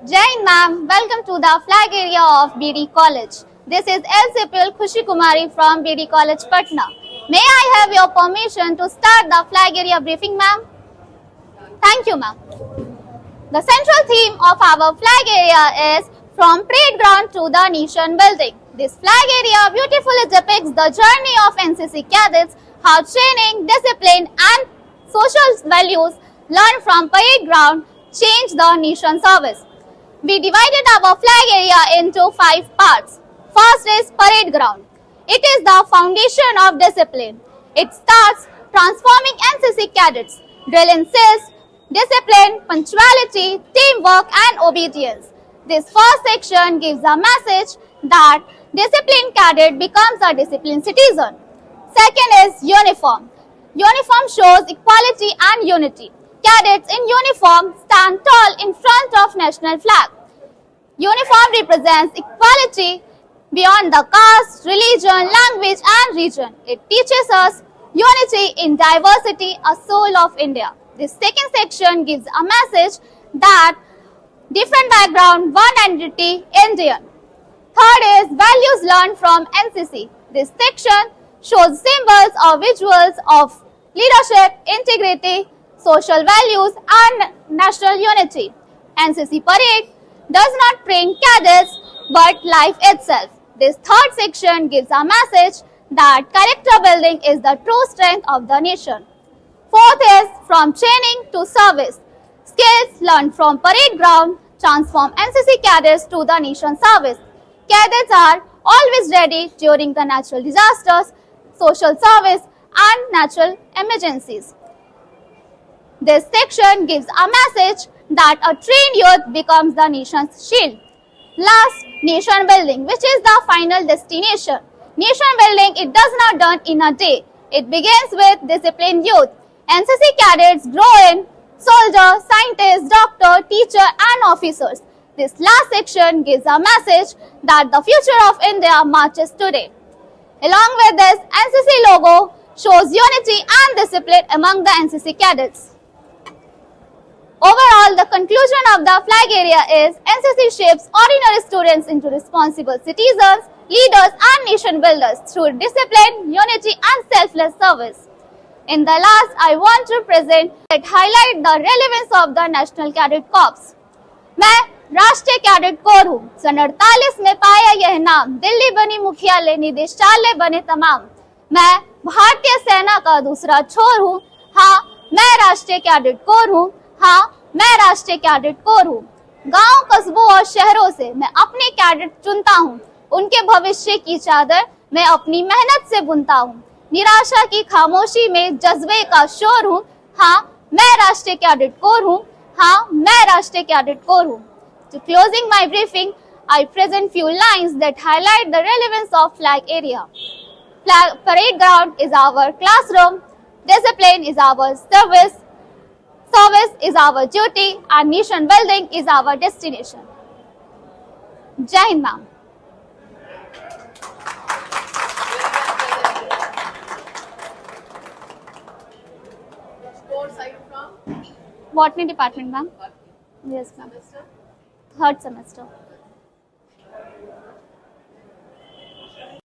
Jain ma'am, welcome to the flag area of BD College. This is LCPL Khushi Kumari from BD College, Patna. May I have your permission to start the flag area briefing, ma'am? Thank you, ma'am. The central theme of our flag area is from parade ground to the nation building. This flag area beautifully depicts the journey of NCC cadets, how training, discipline and social values learned from parade ground change the nation service. We divided our flag area into 5 parts. First is parade ground. It is the foundation of discipline. It starts transforming NCC cadets. Drill insists discipline, punctuality, teamwork and obedience. This first section gives a message that disciplined cadet becomes a disciplined citizen. Second is uniform. Uniform shows equality and unity. Cadets in uniform stand tall in front of national flag. Uniform represents equality beyond the caste, religion, language and region. It teaches us unity in diversity, a soul of India. This second section gives a message that different background, one identity, Indian. Third is values learned from NCC. This section shows symbols or visuals of leadership, integrity, social values and national unity. NCC parade does not train cadets but life itself. This third section gives a message that character building is the true strength of the nation. Fourth is from training to service. Skills learned from parade ground transform NCC cadets to the nation service. Cadets are always ready during the natural disasters, social service and natural emergencies. This section gives a message that a trained youth becomes the nation's shield. Last, nation building, which is the final destination. Nation building, it does not done in a day. It begins with disciplined youth. NCC cadets grow in soldier, scientist, doctor, teacher and officers. This last section gives a message that the future of India marches today. Along with this, NCC logo shows unity and discipline among the NCC cadets. Overall, the conclusion of the flag area is NCC shapes ordinary students into responsible citizens, leaders and nation builders through discipline, unity and selfless service. In the last, I want to present that highlight the relevance of the National Cadet Corps. मैं राष्ट्रीय cadet corps हूँ। सन 48 में पाया यह नाम, दिल्ली बनी मुख्यालय, निदेशालय बने तमाम। मैं भारतीय सेना का दूसरा छोर हूँ। हाँ, मैं राष्ट्रीय कैडेट कोर हूँ। हाँ, मैं राष्ट्रीय कैडेट कोर हूँ। गांव, कस्बों और शहरों से मैं अपने कैडेट चुनता हूँ। उनके भविष्य की चादर मैं अपनी मेहनत से बुनता हूँ। निराशा की खामोशी में जज्बे का शोर हूँ। हाँ, मैं राष्ट्रीय कैडेट कोर हूँ। हाँ, मैं राष्ट्रीय कैडेट कोर हूँ। To closing my briefing, I present few lines that highlight the relevance of flag area. Parade ground is our classroom. Discipline is our service. Service is our duty, and nation building is our destination. Jai Hind, ma'am. Course are you from? Botany department, ma'am. Yes, ma'am. Semester? Third semester.